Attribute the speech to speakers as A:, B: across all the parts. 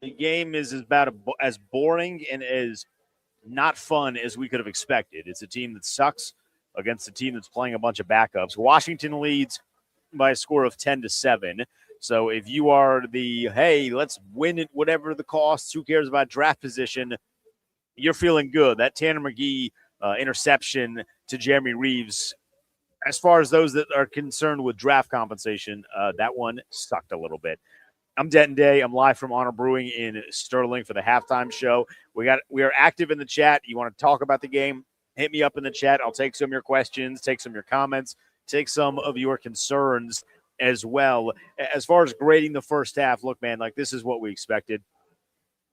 A: The game is about as boring and as not fun as we could have expected. It's a team that sucks against a team that's playing a bunch of backups. Washington leads by a score of 10-7. So if you are the, hey, let's win it, whatever the cost, who cares about draft position, you're feeling good. That Tanner McGee interception to Jeremy Reeves, as far as those that are concerned with draft compensation, that one sucked a little bit. I'm Denton Day. I'm live from Honor Brewing in Sterling for the halftime show. We are active in the chat. You want to talk about the game? Hit me up in the chat. I'll take some of your questions, take some of your comments, take some of your concerns as well. As far as grading the first half, look, man, like this is what we expected.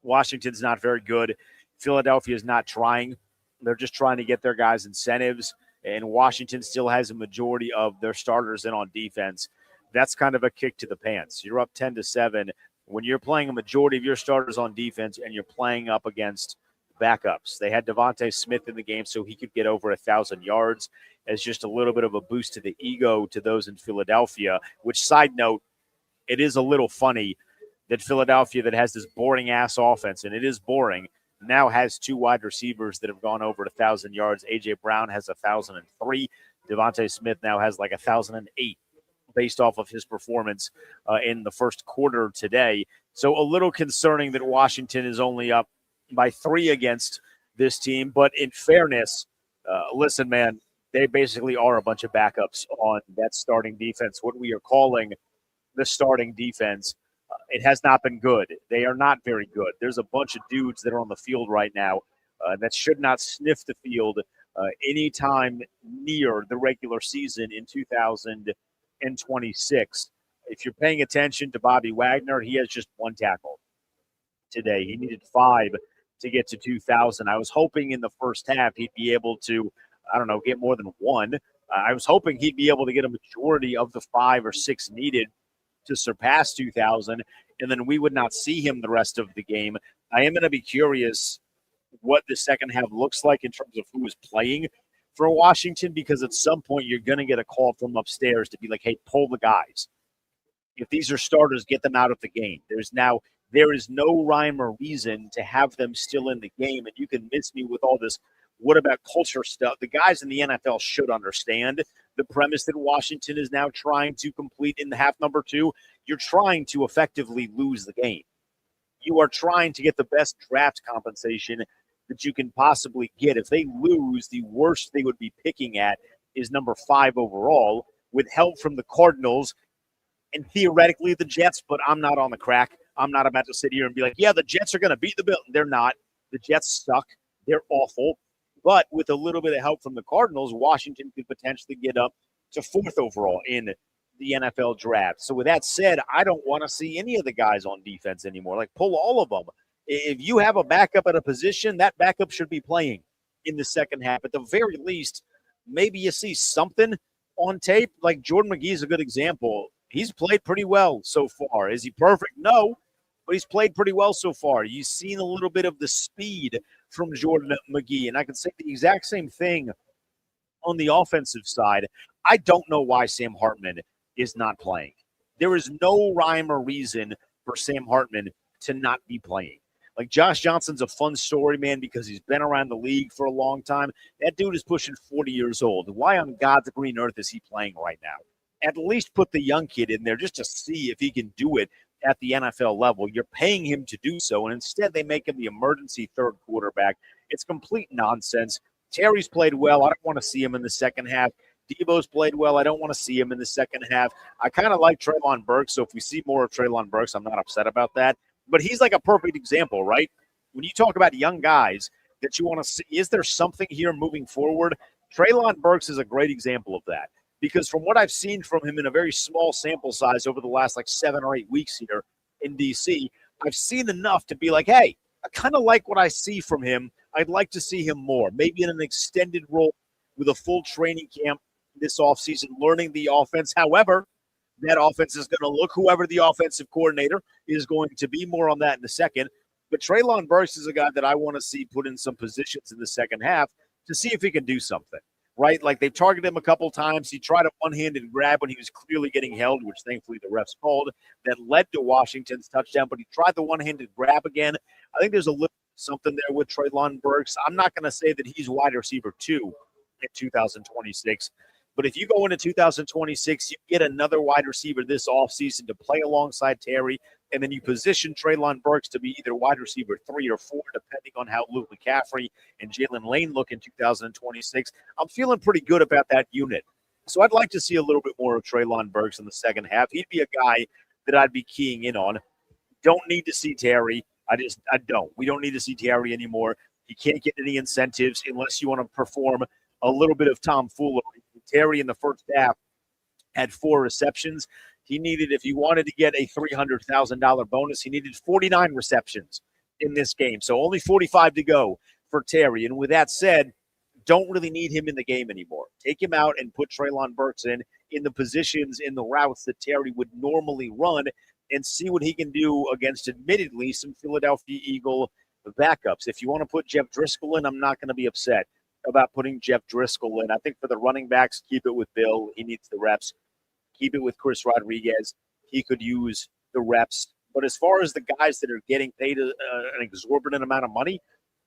A: Washington's not very good. Philadelphia is not trying. They're just trying to get their guys incentives, and Washington still has a majority of their starters in on defense. That's kind of a kick to the pants. You're up 10-7 when you're playing a majority of your starters on defense and you're playing up against backups. They had Devontae Smith in the game so he could get over 1,000 yards as just a little bit of a boost to the ego to those in Philadelphia, which, side note, it is a little funny that Philadelphia, that has this boring-ass offense, and it is boring, now has two wide receivers that have gone over 1,000 yards. A.J. Brown has 1,003. Devontae Smith now has like 1,008. Based off of his performance in the first quarter today. So a little concerning that Washington is only up by 3 against this team. But in fairness, listen, man, they basically are a bunch of backups on that starting defense. What we are calling the starting defense, it has not been good. They are not very good. There's a bunch of dudes that are on the field right now that should not sniff the field anytime near the regular season in 2026. If you're paying attention to Bobby Wagner, he has just 1 tackle today. He needed 5 to get to 2,000. I was hoping in the first half he'd be able to, get more than 1. I was hoping he'd be able to get a majority of the 5 or 6 needed to surpass 2,000, and then we would not see him the rest of the game. I am going to be curious what the second half looks like in terms of who is playing for Washington, because at some point you're going to get a call from upstairs to be like, hey, pull the guys. If these are starters, get them out of the game. There is no rhyme or reason to have them still in the game, and you can miss me with all this what about culture stuff. The guys in the NFL should understand the premise that Washington is now trying to complete in the half number 2. You're trying to effectively lose the game. You are trying to get the best draft compensation that you can possibly get. If they lose, the worst they would be picking at is number 5 overall, with help from the Cardinals and theoretically the Jets, but I'm not on the crack. I'm not about to sit here and be like, yeah, the Jets are going to beat the Bills. They're not. The Jets suck. They're awful. But with a little bit of help from the Cardinals, Washington could potentially get up to 4th overall in the NFL draft. So with that said, I don't want to see any of the guys on defense anymore. Like, pull all of them. If you have a backup at a position, that backup should be playing in the second half. At the very least, maybe you see something on tape. Like Jordan McGee is a good example. He's played pretty well so far. Is he perfect? No, but he's played pretty well so far. You've seen a little bit of the speed from Jordan McGee, and I can say the exact same thing on the offensive side. I don't know why Sam Hartman is not playing. There is no rhyme or reason for Sam Hartman to not be playing. Like, Josh Johnson's a fun story, man, because he's been around the league for a long time. That dude is pushing 40 years old. Why on God's green earth is he playing right now? At least put the young kid in there just to see if he can do it at the NFL level. You're paying him to do so, and instead they make him the emergency third quarterback. It's complete nonsense. Terry's played well. I don't want to see him in the second half. Debo's played well. I don't want to see him in the second half. I kind of like Treylon Burks, so if we see more of Treylon Burks, I'm not upset about that. But he's like a perfect example, right? When you talk about young guys that you want to see, is there something here moving forward? Treylon Burks is a great example of that, because from what I've seen from him in a very small sample size over the last 7 or 8 weeks here in D.C., I've seen enough to be like, hey, I kind of like what I see from him. I'd like to see him more, maybe in an extended role with a full training camp this offseason, learning the offense. However, that offense is going to look, whoever the offensive coordinator is going to be. More on that in a second. But Treylon Burks is a guy that I want to see put in some positions in the second half to see if he can do something. right? Like they've targeted him a couple times. He tried a one-handed grab when he was clearly getting held, which thankfully the refs called. That led to Washington's touchdown, but he tried the one-handed grab again. I think there's a little something there with Treylon Burks. I'm not going to say that he's wide receiver 2 in 2026. But if you go into 2026, you get another wide receiver this offseason to play alongside Terry, and then you position Treylon Burks to be either wide receiver 3 or 4, depending on how Luke McCaffrey and Jalen Lane look in 2026. I'm feeling pretty good about that unit. So I'd like to see a little bit more of Treylon Burks in the second half. He'd be a guy that I'd be keying in on. Don't need to see Terry. I don't. We don't need to see Terry anymore. He can't get any incentives unless you want to perform a little bit of tomfoolery. Terry in the first half had 4 receptions. He needed, if he wanted to get a $300,000 bonus, he needed 49 receptions in this game. So only 45 to go for Terry. And with that said, don't really need him in the game anymore. Take him out and put Treylon Burks in the positions, in the routes that Terry would normally run, and see what he can do against, admittedly, some Philadelphia Eagle backups. If you want to put Jeff Driscoll in, I'm not going to be upset about putting Jeff Driscoll in. I think for the running backs, keep it with Bill. He needs the reps. Keep it with Chris Rodriguez. He could use the reps. But as far as the guys that are getting paid an exorbitant amount of money,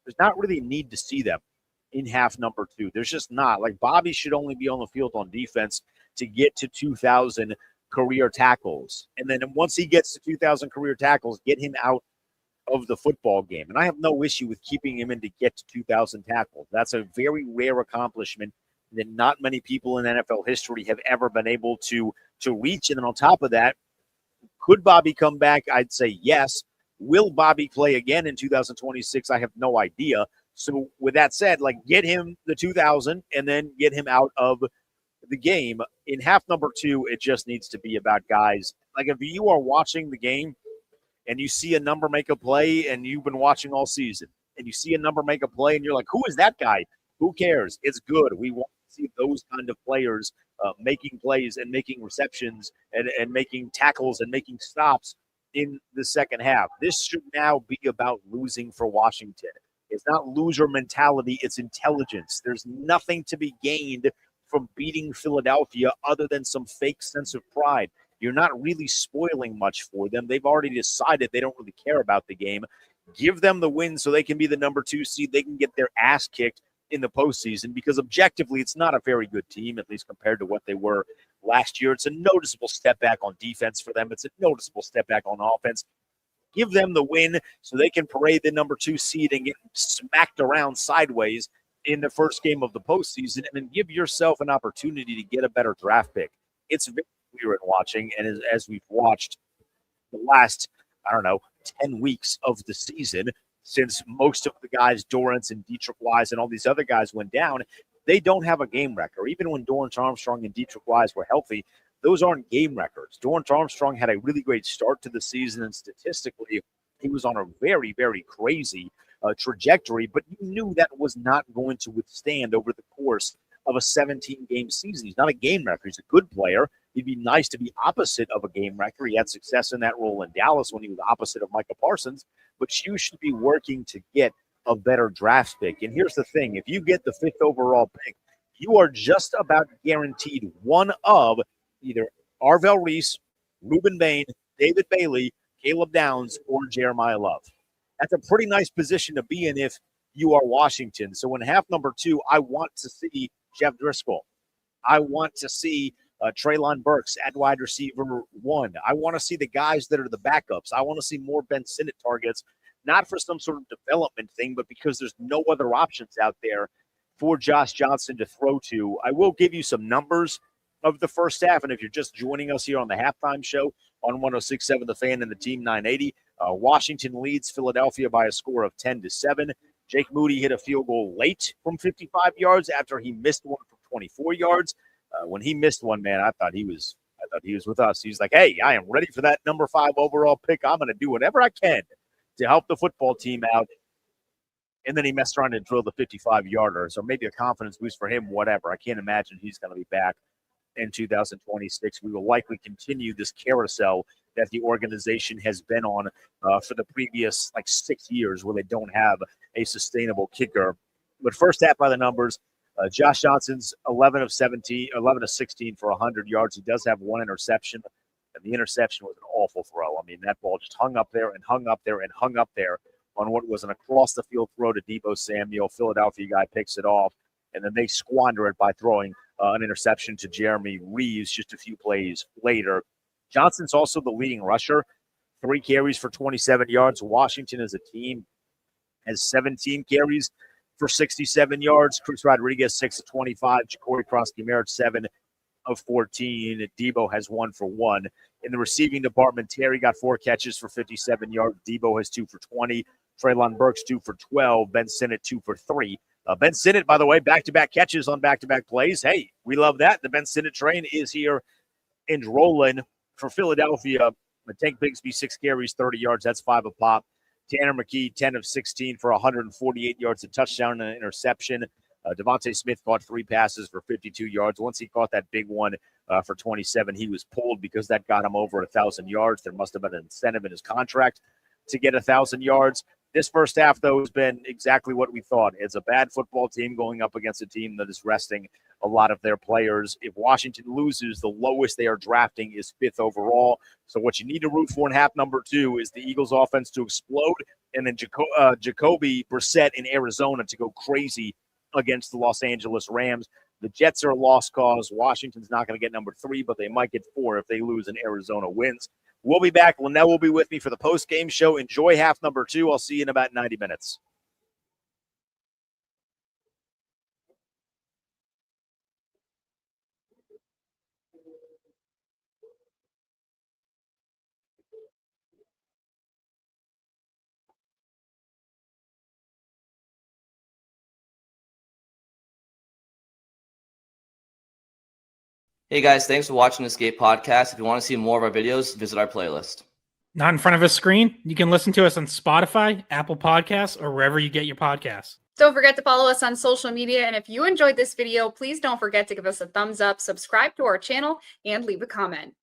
A: there's not really a need to see them in half number 2. There's just not. Like, Bobby should only be on the field on defense to get to 2,000 career tackles. And then once he gets to 2,000 career tackles, get him out of the football game. And I have no issue with keeping him in to get to 2,000 tackles. That's a very rare accomplishment that not many people in NFL history have ever been able to reach. And then on top of that, could Bobby come back? I'd say yes. Will Bobby play again in 2026? I have no idea. So with that said, like, get him the 2,000 and then get him out of the game. In half number 2, it just needs to be about guys. Like, if you are watching the game and you see a number make a play and you've been watching all season and you see a number make a play and you're like, who is that guy? Who cares? It's good. We want to see those kind of players making plays and making receptions and making tackles and making stops in the second half. This should now be about losing for Washington. It's not loser mentality. It's intelligence. There's nothing to be gained from beating Philadelphia other than some fake sense of pride. You're not really spoiling much for them. They've already decided they don't really care about the game. Give them the win so they can be the number 2 seed. They can get their ass kicked in the postseason, because objectively it's not a very good team, at least compared to what they were last year. It's a noticeable step back on defense for them. It's a noticeable step back on offense. Give them the win so they can parade the number 2 seed and get smacked around sideways in the first game of the postseason, and then give yourself an opportunity to get a better draft pick. It's very clear in watching, and as we've watched the last, 10 weeks of the season, since most of the guys, Dorrance and Dietrich Wise and all these other guys went down, they don't have a game record. Even when Dorrance Armstrong and Dietrich Wise were healthy, those aren't game records. Dorrance Armstrong had a really great start to the season, and statistically, he was on a very, very crazy trajectory, but you knew that was not going to withstand over the course of a 17-game season. He's not a game wrecker. He's a good player. He'd be nice to be opposite of a game wrecker. He had success in that role in Dallas when he was opposite of Micah Parsons, but you should be working to get a better draft pick. And here's the thing. If you get the 5th overall pick, you are just about guaranteed one of either Arvell Reese, Reuben Bain, David Bailey, Caleb Downs, or Jeremiah Love. That's a pretty nice position to be in if you are Washington. So in half number 2, I want to see Jeff Driscoll. I want to see Treylon Burks at wide receiver 1. I want to see the guys that are the backups. I want to see more Ben Sinnott targets, not for some sort of development thing, but because there's no other options out there for Josh Johnson to throw to. I will give you some numbers of the first half, and if you're just joining us here on the halftime show on 106.7 The Fan and the Team 980, Washington leads Philadelphia by a score of 10-7. Jake Moody hit a field goal late from 55 yards after he missed one from 24 yards. When he missed one, man, I thought he was with us. He's like, hey, I am ready for that number 5 overall pick. I'm going to do whatever I can to help the football team out. And then he messed around and drilled the 55-yarder. So maybe a confidence boost for him, whatever. I can't imagine he's going to be back in 2026. We will likely continue this carousel that the organization has been on for the previous 6 years, where they don't have a sustainable kicker. But first half by the numbers, Josh Johnson's 11 of 16 for 100 yards. He does have one interception, and the interception was an awful throw. I mean, that ball just hung up there and hung up there and hung up there on what was an across-the-field throw to Deebo Samuel. Philadelphia guy picks it off, and then they squander it by throwing an interception to Jeremy Reeves just a few plays later. Johnson's also the leading rusher, 3 carries for 27 yards. Washington as a team has 17 carries for 67 yards. Chris Rodriguez, 6 of 25. Ja'Cory Cross-Merritt, 7 of 14. Deebo has 1 for 1. In the receiving department, Terry got 4 catches for 57 yards. Deebo has 2 for 20. Treylon Burks, 2 for 12. Ben Sinnott, 2 for 3. Ben Sinnott, by the way, back-to-back catches on back-to-back plays. Hey, we love that. The Ben Sinnott train is here and rolling for Philadelphia. Tank Bigsby, 6 carries, 30 yards. That's 5 a pop. Tanner McKee, 10 of 16 for 148 yards, a touchdown and an interception. Devontae Smith caught 3 passes for 52 yards. Once he caught that big one for 27, he was pulled because that got him over 1,000 yards. There must have been an incentive in his contract to get 1,000 yards. This first half, though, has been exactly what we thought. It's a bad football team going up against a team that is resting a lot of their players. If Washington loses, the lowest they are drafting is 5th overall. So what you need to root for in half number 2 is the Eagles' offense to explode, and then Jacoby Brissett in Arizona to go crazy against the Los Angeles Rams. The Jets are a lost cause. Washington's not going to get number 3, but they might get 4 if they lose and Arizona wins. We'll be back. Linnell will be with me for the post-game show. Enjoy half number 2. I'll see you in about 90 minutes.
B: Hey guys, thanks for watching the Skate Podcast. If you want to see more of our videos, visit our playlist.
C: Not in front of a screen? You can listen to us on Spotify, Apple Podcasts, or wherever you get your podcasts.
D: Don't forget to follow us on social media. And if you enjoyed this video, please don't forget to give us a thumbs up, subscribe to our channel, and leave a comment.